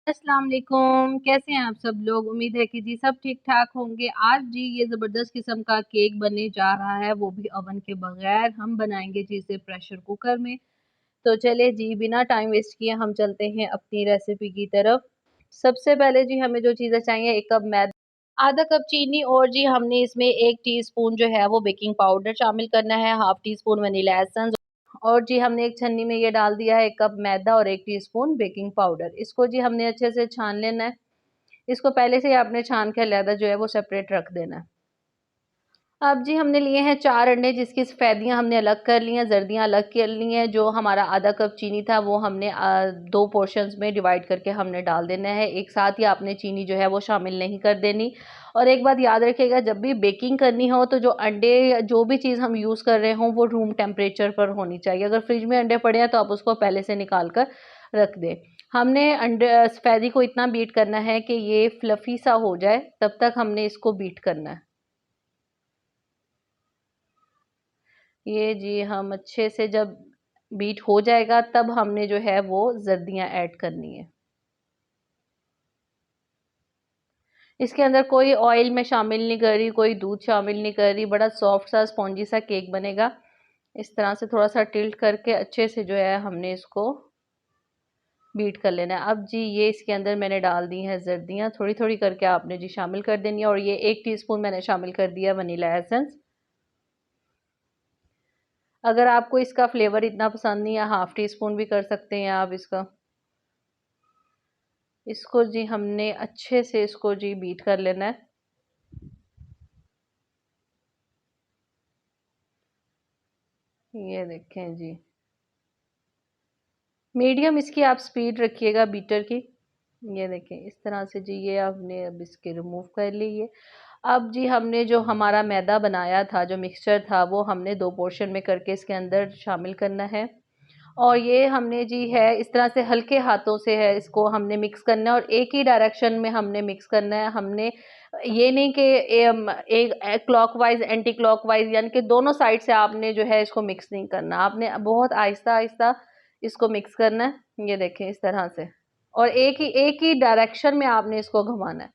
अस्सलाम वालेकुम। कैसे हैं आप सब लोग? उम्मीद है कि जी सब ठीक ठाक होंगे। आज जी ये ज़बरदस्त किस्म का केक बनने जा रहा है, वो भी ओवन के बगैर। हम बनाएंगे जी इसे प्रेशर कुकर में। तो चले जी बिना टाइम वेस्ट किए हम चलते हैं अपनी रेसिपी की तरफ। सबसे पहले जी हमें जो चीज़ें चाहिए, 1 कप मैदा, आधा कप चीनी, और जी हमने इसमें 1 टीस्पून जो है वो बेकिंग पाउडर शामिल करना है, half tea spoon vanilla essence, और जी हमने एक छन्नी में ये डाल दिया है 1 कप मैदा और 1 टीस्पून बेकिंग पाउडर। इसको जी हमने अच्छे से छान लेना है। इसको पहले से ही आपने छान के अलग जो है वो सेपरेट रख देना है। अब जी हमने लिए हैं 4 अंडे, जिसकी सफ़ेदियाँ हमने अलग कर ली हैं, ज़र्दियाँ अलग कर ली हैं। जो हमारा आधा कप चीनी था वो हमने 2 पोर्शंस में डिवाइड करके हमने डाल देना है। एक साथ ही आपने चीनी जो है वो शामिल नहीं कर देनी। और एक बात याद रखिएगा, जब भी बेकिंग करनी हो तो जो अंडे या जो भी चीज़ हम यूज़ कर रहे हों वो रूम टेम्परेचर पर होनी चाहिए। अगर फ्रिज में अंडे पड़े हैं तो आप उसको पहले से निकाल कर रख दें। हमने सफ़ेदी को इतना बीट करना है कि ये फ्लफ़ी सा हो जाए, तब तक हमने इसको बीट करना है। ये जी हम अच्छे से जब बीट हो जाएगा तब हमने जो है वो ज़र्दियाँ ऐड करनी है। इसके अंदर कोई ऑयल मैं शामिल नहीं कर रही, कोई दूध शामिल नहीं कर रही। बड़ा सॉफ्ट सा स्पॉन्जी सा केक बनेगा। इस तरह से थोड़ा सा टिल्ट करके अच्छे से जो है हमने इसको बीट कर लेना है। अब जी ये इसके अंदर मैंने डाल दी हैं ज़र्दियाँ, थोड़ी थोड़ी करके आपने जी शामिल कर देनी है। और ये 1 टीस्पून मैंने शामिल कर दिया वनीला एसेंस। अगर आपको इसका फ्लेवर इतना पसंद नहीं है, हाफ टी स्पून भी कर सकते हैं आप इसका। इसको जी हमने अच्छे से इसको जी बीट कर लेना है। ये देखें जी, मीडियम इसकी आप स्पीड रखिएगा बीटर की। ये देखें इस तरह से जी, ये आपने अब इसके रिमूव कर ली है। अब जी हमने जो हमारा मैदा बनाया था, जो मिक्सचर था, वो हमने 2 पोर्शन में करके इसके अंदर शामिल करना है। और ये हमने जी है इस तरह से हल्के हाथों से है इसको हमने मिक्स करना है, और एक ही डायरेक्शन में हमने मिक्स करना है। हमने ये नहीं कि एक क्लॉकवाइज एंटी क्लॉकवाइज, यानी कि दोनों साइड से आपने जो है इसको मिक्स नहीं करना। आपने बहुत आहिस्ता आहिस्ता इसको मिक्स करना है। ये देखें इस तरह से, और एक ही डायरेक्शन में आपने इसको घुमाना है।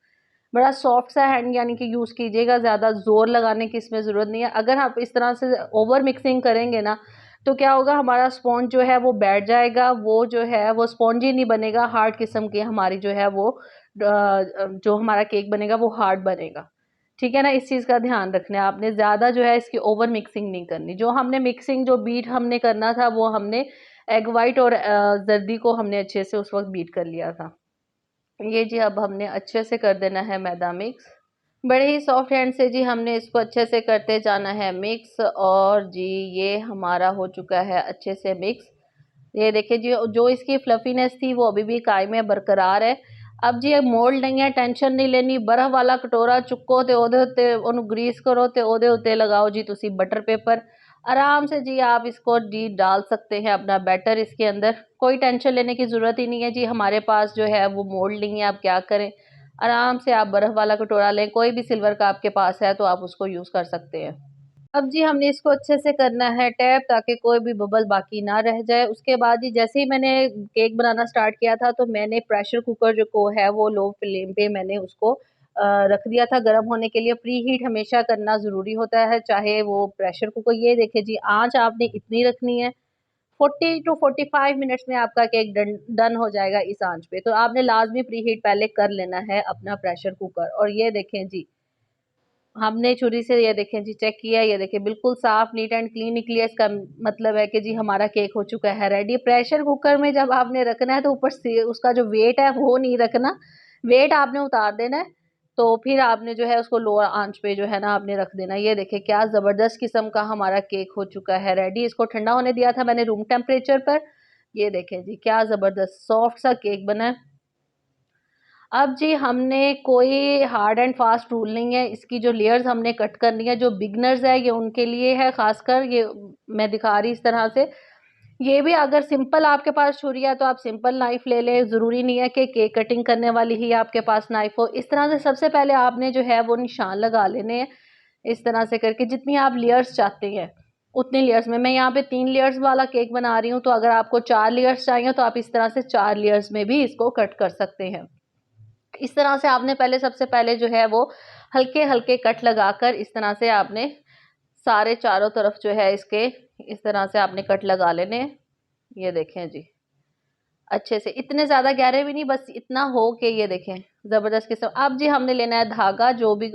बड़ा सॉफ्ट सा हैंड यानी कि यूज़ कीजिएगा, ज़्यादा ज़ोर लगाने की इसमें ज़रूरत नहीं है। अगर आप इस तरह से ओवर मिक्सिंग करेंगे ना, तो क्या होगा, हमारा स्पॉन्ज जो है वो बैठ जाएगा, वो जो है वो स्पॉन्जी नहीं बनेगा, हार्ड किस्म की हमारी जो है वो जो हमारा केक बनेगा वो हार्ड बनेगा। ठीक है ना, इस चीज़ का ध्यान रखना है आपने। ज़्यादा जो है इसकी ओवर मिक्सिंग नहीं करनी। जो हमने मिक्सिंग जो बीट हमने करना था वो हमने एग वाइट और जर्दी को हमने अच्छे से उस वक्त बीट कर लिया था। ये जी अब हमने अच्छे से कर देना है मैदा मिक्स। बड़े ही सॉफ्ट हैंड से जी हमने इसको अच्छे से करते जाना है मिक्स। और जी ये हमारा हो चुका है अच्छे से मिक्स। ये देखिए जी, जो इसकी फ्लफीनेस थी वो अभी भी कायम है, बरकरार है। अब जी ये मोल्ड नहीं है, टेंशन नहीं लेनी। बर्फ वाला कटोरा चुको ते ओदे उत्ते ओनू ग्रीस करो ते ओदे उत्ते लगाओ जी तुसी बटर पेपर। आराम से जी आप इसको जी डाल सकते हैं अपना बैटर इसके अंदर। कोई टेंशन लेने की ज़रूरत ही नहीं है जी, हमारे पास जो है वो मोल्ड नहीं है। आप क्या करें, आराम से आप बर्फ वाला कटोरा लें, कोई भी सिल्वर का आपके पास है तो आप उसको यूज़ कर सकते हैं। अब जी हमने इसको अच्छे से करना है टैप, ताकि कोई भी बबल बाकी ना रह जाए। उसके बाद जी जैसे ही मैंने केक बनाना स्टार्ट किया था, तो मैंने प्रेशर कुकर जो को है वो लो फ्लेम पे मैंने उसको रख दिया था गर्म होने के लिए। प्री हीट हमेशा करना ज़रूरी होता है, चाहे वो प्रेशर कुकर। ये देखिए जी, आँच आपने इतनी रखनी है, 40 टू 45 मिनट्स में आपका केक डन डन हो जाएगा इस आँच पे। तो आपने लाज़मी प्री हीट पहले कर लेना है अपना प्रेशर कुकर। और ये देखें जी, हमने छुरी से ये देखें जी चेक किया, ये देखिए बिल्कुल साफ नीट एंड क्लीन निकली है। इसका मतलब है कि जी हमारा केक हो चुका है रेडी। प्रेशर कुकर में जब आपने रखना है तो ऊपर से उसका जो वेट है वो नहीं रखना, वेट आपने उतार देना है। तो फिर आपने जो है उसको लो आंच पे जो है ना आपने रख देना। ये देखिए क्या ज़बरदस्त किस्म का हमारा केक हो चुका है रेडी। इसको ठंडा होने दिया था मैंने रूम टेम्परेचर पर। ये देखें जी क्या ज़बरदस्त सॉफ्ट सा केक बना है। अब जी हमने कोई हार्ड एंड फास्ट रूल नहीं है। इसकी जो लेयर्स हमने कट करनी है, जो बिगनर्स है ये उनके लिए है खासकर। ये मैं दिखा रही इस तरह से। ये भी अगर सिंपल आपके पास छुरी है तो आप सिंपल नाइफ ले लें, ज़रूरी नहीं है कि केक कटिंग करने वाली ही आपके पास नाइफ हो। इस तरह से सबसे पहले आपने जो है वो निशान लगा लेने हैं, इस तरह से करके जितनी आप लेयर्स चाहते हैं उतनी लेयर्स में। मैं यहाँ पे 3 लेयर्स वाला केक बना रही हूँ, तो अगर आपको 4 लेयर्स चाहिए तो आप इस तरह से 4 लेयर्स में भी इसको कट कर सकते हैं। इस तरह से आपने पहले, सबसे पहले जो है वो हल्के हल्के कट लगाकर इस तरह से आपने सारे चारों तरफ जो है इसके इस तरह से आपने कट लगा लेने। ये देखें जी, अच्छे से, इतने ज्यादा गहरे भी नहीं, बस इतना हो कि ये देखें जबरदस्त किस्म। अब जी हमने लेना है धागा, जो भी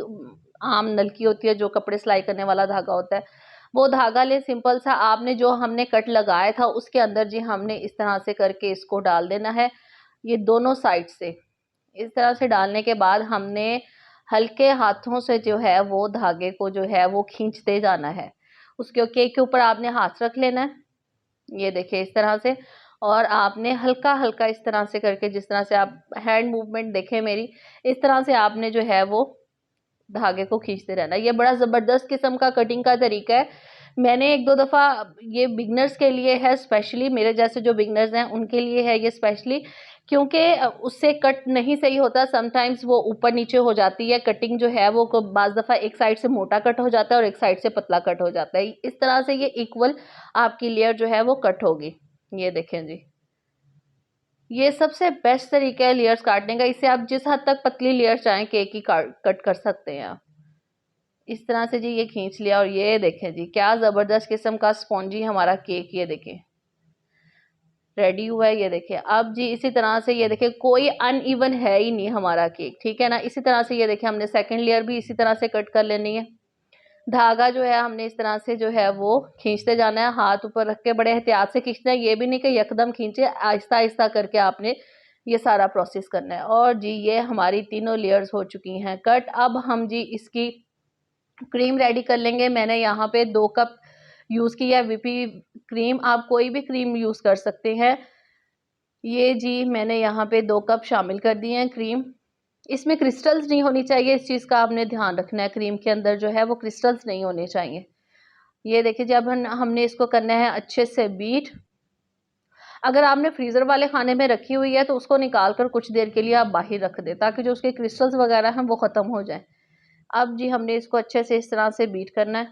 आम नलकी होती है, जो कपड़े सिलाई करने वाला धागा होता है, वो धागा ले सिंपल सा। आपने जो हमने कट लगाया था उसके अंदर जी हमने इस तरह से करके इसको डाल देना है, ये दोनों साइड से। इस तरह से डालने के बाद हमने हल्के हाथों से जो है वो धागे को जो है वो खींचते जाना है। उसके केक के ऊपर आपने हाथ रख लेना है, ये देखिए इस तरह से। और आपने हल्का हल्का इस तरह से करके, जिस तरह से आप हैंड मूवमेंट देखें मेरी, इस तरह से आपने जो है वो धागे को खींचते रहना। ये बड़ा जबरदस्त किस्म का कटिंग का तरीका है। मैंने एक दो दफा, ये बिगनर्स के लिए है स्पेशली, मेरे जैसे जो बिगनर्स हैं उनके लिए है ये स्पेशली, क्योंकि उससे कट नहीं सही होता, समटाइम्स वो ऊपर नीचे हो जाती है कटिंग जो है वो। बाज दफा एक साइड से मोटा कट हो जाता है और एक साइड से पतला कट हो जाता है। इस तरह से ये इक्वल आपकी लेयर जो है वो कट होगी। ये देखें जी, ये सबसे बेस्ट तरीका है लेयर्स काटने का। इससे आप जिस हद तक पतली लेयर चाहें केक की कट कर सकते हैं आप। इस तरह से जी ये खींच लिया और ये देखें जी क्या जबरदस्त किस्म का स्पॉन्जी हमारा केक, ये देखें रेडी हुआ है। ये देखें अब जी इसी तरह से ये देखें कोई अनइवन है ही नहीं हमारा केक, ठीक है ना। इसी तरह से ये देखें हमने सेकंड लेयर भी इसी तरह से कट कर लेनी है। धागा जो है हमने इस तरह से जो है वो खींचते जाना है, हाथ ऊपर रख के बड़े एहतियात से खींचना है। ये भी नहीं कि यकदम खींचे, आहिस्ता आहिस्ता करके आपने ये सारा प्रोसेस करना है। और जी ये हमारी तीनों लेयर्स हो चुकी हैं कट। अब हम जी इसकी क्रीम रेडी कर लेंगे। मैंने यहाँ पे 2 कप यूज किया है व्हिपी क्रीम, आप कोई भी क्रीम यूज कर सकते हैं। ये जी मैंने यहाँ पे 2 कप शामिल कर दिए हैं क्रीम। इसमें क्रिस्टल्स नहीं होनी चाहिए, इस चीज का आपने ध्यान रखना है, क्रीम के अंदर जो है वो क्रिस्टल्स नहीं होने चाहिए। ये देखिए जब हमने इसको करना है अच्छे से बीट। अगर आपने फ्रीजर वाले खाने में रखी हुई है तो उसको निकाल कर कुछ देर के लिए आप बाहर रख दें, ताकि जो उसके क्रिस्टल्स वगैरह हैं वो खत्म हो जाए। अब जी हमने इसको अच्छे से इस तरह से बीट करना है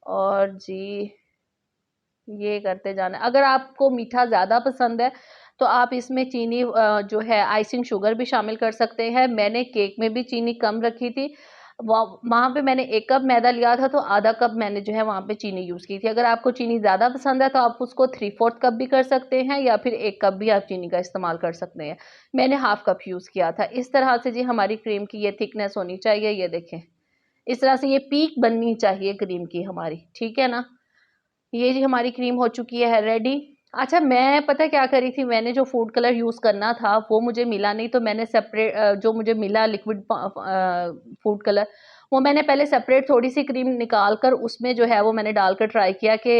और जी ये करते जाना है। अगर आपको मीठा ज़्यादा पसंद है तो आप इसमें चीनी जो है आइसिंग शुगर भी शामिल कर सकते हैं। मैंने केक में भी चीनी कम रखी थी, वहाँ पे मैंने 1 कप मैदा लिया था तो आधा कप मैंने जो है वहाँ पे चीनी यूज़ की थी। अगर आपको चीनी ज़्यादा पसंद है तो आप उसको 3/4 कप भी कर सकते हैं या फिर 1 कप भी आप चीनी का इस्तेमाल कर सकते हैं। मैंने हाफ कप यूज़ किया था। इस तरह से जी हमारी क्रीम की ये थिकनेस होनी चाहिए, ये देखें इस तरह से ये पीक बननी चाहिए क्रीम की हमारी, ठीक है ना। ये जी हमारी क्रीम हो चुकी है रेडी। अच्छा मैं पता क्या करी थी, मैंने जो फूड कलर यूज़ करना था वो मुझे मिला नहीं, तो मैंने सेपरेट जो मुझे मिला लिक्विड फूड कलर, वो मैंने पहले सेपरेट थोड़ी सी क्रीम निकाल कर उसमें जो है वो मैंने डालकर ट्राई किया कि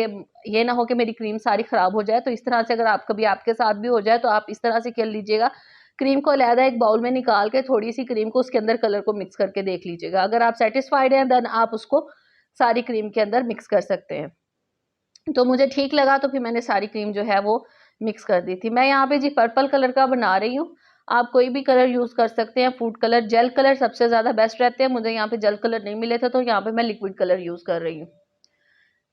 ये ना हो कि मेरी क्रीम सारी ख़राब हो जाए। तो इस तरह से अगर आप कभी आपके साथ भी हो जाए तो आप इस तरह से कर लीजिएगा, क्रीम को अलहदा एक बाउल में निकाल के थोड़ी सी क्रीम को उसके अंदर कलर को मिक्स करके देख लीजिएगा। अगर आप सेटिस्फाइड हैं देन आप उसको सारी क्रीम के अंदर मिक्स कर सकते हैं। तो मुझे ठीक लगा तो फिर मैंने सारी क्रीम जो है वो मिक्स कर दी थी। मैं यहाँ पे जी पर्पल कलर का बना रही हूँ, आप कोई भी कलर यूज़ कर सकते हैं। फूड कलर, जेल कलर सबसे ज़्यादा बेस्ट रहते हैं। मुझे यहाँ पे जेल कलर नहीं मिले थे तो यहाँ पे मैं लिक्विड कलर यूज़ कर रही हूँ।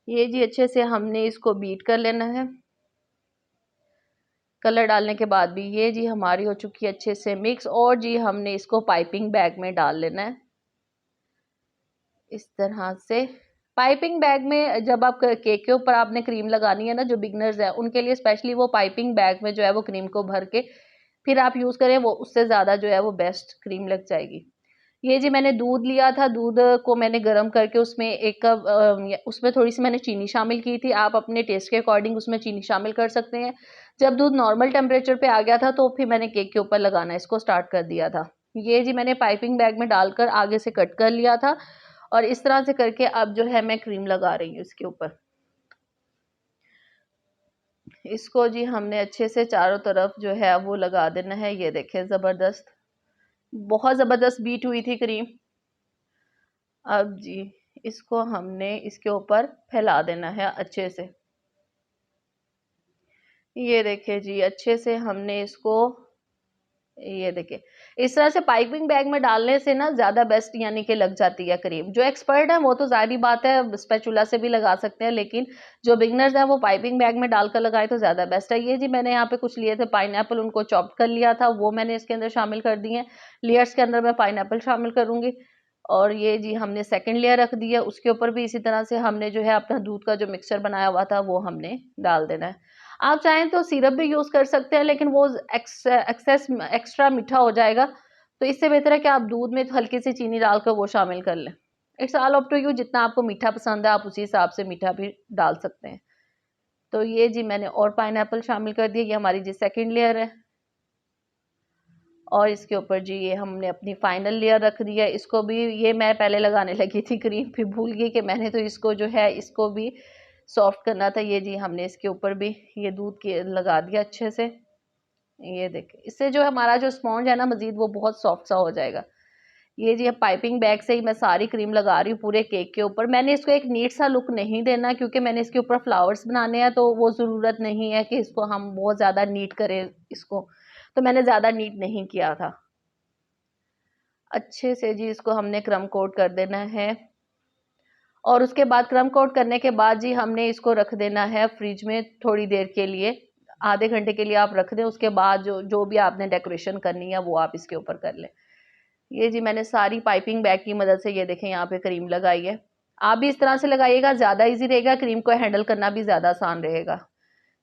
ये जी अच्छे से हमने इसको बीट कर लेना है। कलर डालने के बाद भी ये जी हमारी हो चुकी है अच्छे से मिक्स। और जी हमने इसको पाइपिंग बैग में डाल लेना है इस तरह से। पाइपिंग बैग में जब आप केक के ऊपर आपने क्रीम लगानी है ना, जो बिगनर्स है उनके लिए स्पेशली वो पाइपिंग बैग में जो है वो क्रीम को भर के फिर आप यूज़ करें, वो उससे ज़्यादा जो है वो बेस्ट क्रीम लग जाएगी। ये जी मैंने दूध लिया था, दूध को मैंने गर्म करके उसमें 1 कप उसमें थोड़ी सी मैंने चीनी शामिल की थी। आप अपने टेस्ट के अकॉर्डिंग उसमें चीनी शामिल कर सकते हैं। जब दूध नॉर्मल टेम्परेचर पे आ गया था तो फिर मैंने केक के ऊपर लगाना इसको स्टार्ट कर दिया था। ये जी मैंने पाइपिंग बैग में डालकर आगे से कट कर लिया था और इस तरह से करके अब जो है मैं क्रीम लगा रही हूँ इसके ऊपर। इसको जी हमने अच्छे से चारों तरफ जो है वो लगा देना है। ये देखें ज़बरदस्त, बहुत ज़बरदस्त बीट हुई थी क्रीम। अब जी इसको हमने इसके ऊपर फैला देना है अच्छे से। ये देखिए जी अच्छे से हमने इसको ये देखिए, इस तरह से पाइपिंग बैग में डालने से ना ज़्यादा बेस्ट यानी कि लग जाती है क्रीम। जो एक्सपर्ट है वो तो ज़ाहिर बात है स्पैचुला से भी लगा सकते हैं, लेकिन जो बिगिनर्स हैं वो पाइपिंग बैग में डालकर लगाए तो ज़्यादा बेस्ट है। ये जी मैंने यहाँ पे कुछ लिए थे पाइनएप्पल, उनको चॉप्ड कर लिया था, वो मैंने इसके अंदर शामिल कर दिए हैं। लेयर्स के अंदर मैं पाइनएप्पल शामिल करूँगी। और ये जी हमने सेकंड लेयर रख दी है, उसके ऊपर भी इसी तरह से हमने जो है अपना दूध का जो मिक्सचर बनाया हुआ था वो हमने डाल देना है। आप चाहें तो सिरप भी यूज़ कर सकते हैं, लेकिन वो एक्स्ट्रा मीठा हो जाएगा, तो इससे बेहतर है कि आप दूध में हल्की सी चीनी डालकर वो शामिल कर लें। It's all up to you, जितना आपको मीठा पसंद है आप उसी हिसाब से मीठा भी डाल सकते हैं। तो ये जी मैंने और पाइनएप्पल शामिल कर दिया, ये हमारी जी सेकंड लेयर है। और इसके ऊपर जी ये हमने अपनी फाइनल लेयर रख दी है। इसको भी ये मैं पहले लगाने लगी थी क्रीम, फिर भूल गई कि मैंने तो इसको जो है इसको भी सॉफ्ट करना था। ये जी हमने इसके ऊपर भी ये दूध के लगा दिया अच्छे से। ये देखिए, इससे जो हमारा जो स्पॉन्ज है ना मज़ीद वो बहुत सॉफ्ट सा हो जाएगा। ये जी अब पाइपिंग बैग से ही मैं सारी क्रीम लगा रही हूँ पूरे केक के ऊपर। मैंने इसको एक नीट सा लुक नहीं देना, क्योंकि मैंने इसके ऊपर फ्लावर्स बनाने हैं, तो वो ज़रूरत नहीं है कि इसको हम बहुत ज़्यादा नीट करें इसको, तो मैंने ज़्यादा नीट नहीं किया था। अच्छे से जी इसको हमने क्रम कोट कर देना है। और उसके बाद क्रम कोट करने के बाद जी हमने इसको रख देना है फ्रिज में थोड़ी देर के लिए, आधे घंटे के लिए आप रख दें। उसके बाद जो जो भी आपने डेकोरेशन करनी है वो आप इसके ऊपर कर लें। ये जी मैंने सारी पाइपिंग बैग की मदद से ये देखें यहाँ पे क्रीम लगाई है। आप भी इस तरह से लगाइएगा, ज़्यादा इजी रहेगा, क्रीम को हैंडल करना भी ज़्यादा आसान रहेगा।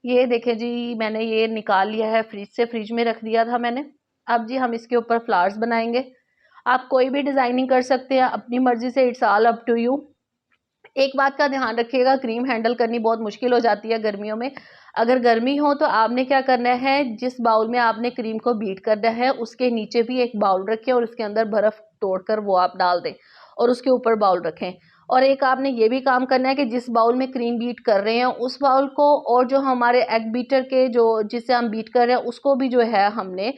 ये देखें जी मैंने ये निकाल लिया है फ्रिज से, फ्रिज में रख दिया था मैंने। अब जी हम इसके ऊपर फ्लावर्स बनाएंगे। आप कोई भी डिज़ाइनिंग कर सकते हैं अपनी मर्जी से, it's all up to you. एक बात का ध्यान रखिएगा, क्रीम हैंडल करनी बहुत मुश्किल हो जाती है गर्मियों में। अगर गर्मी हो तो आपने क्या करना है, जिस बाउल में आपने क्रीम को बीट करना है उसके नीचे भी एक बाउल रखें और उसके अंदर बर्फ़ तोड़कर वो आप डाल दें और उसके ऊपर बाउल रखें। और एक आपने ये भी काम करना है कि जिस बाउल में क्रीम बीट कर रहे हैं उस बाउल को, और जो हमारे एग बीटर के जो जिससे हम बीट कर रहे हैं उसको भी जो है हमने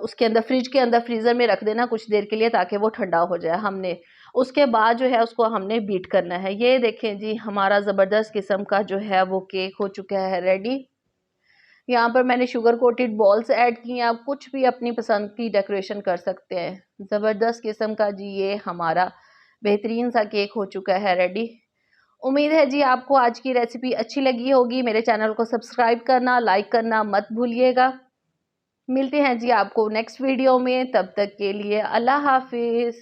उसके अंदर फ्रिज के अंदर फ्रीज़र में रख देना कुछ देर के लिए, ताकि वो ठंडा हो जाए। हमने उसके बाद जो है उसको हमने बीट करना है। ये देखें जी हमारा ज़बरदस्त किस्म का जो है वो केक हो चुका है रेडी। यहाँ पर मैंने शुगर कोटेड बॉल्स ऐड की हैं, आप कुछ भी अपनी पसंद की डेकोरेशन कर सकते हैं। ज़बरदस्त किस्म का जी ये हमारा बेहतरीन सा केक हो चुका है रेडी। उम्मीद है जी आपको आज की रेसिपी अच्छी लगी होगी। मेरे चैनल को सब्सक्राइब करना, लाइक करना मत भूलिएगा। मिलते हैं जी आपको नेक्स्ट वीडियो में, तब तक के लिए अल्लाह हाफिज़।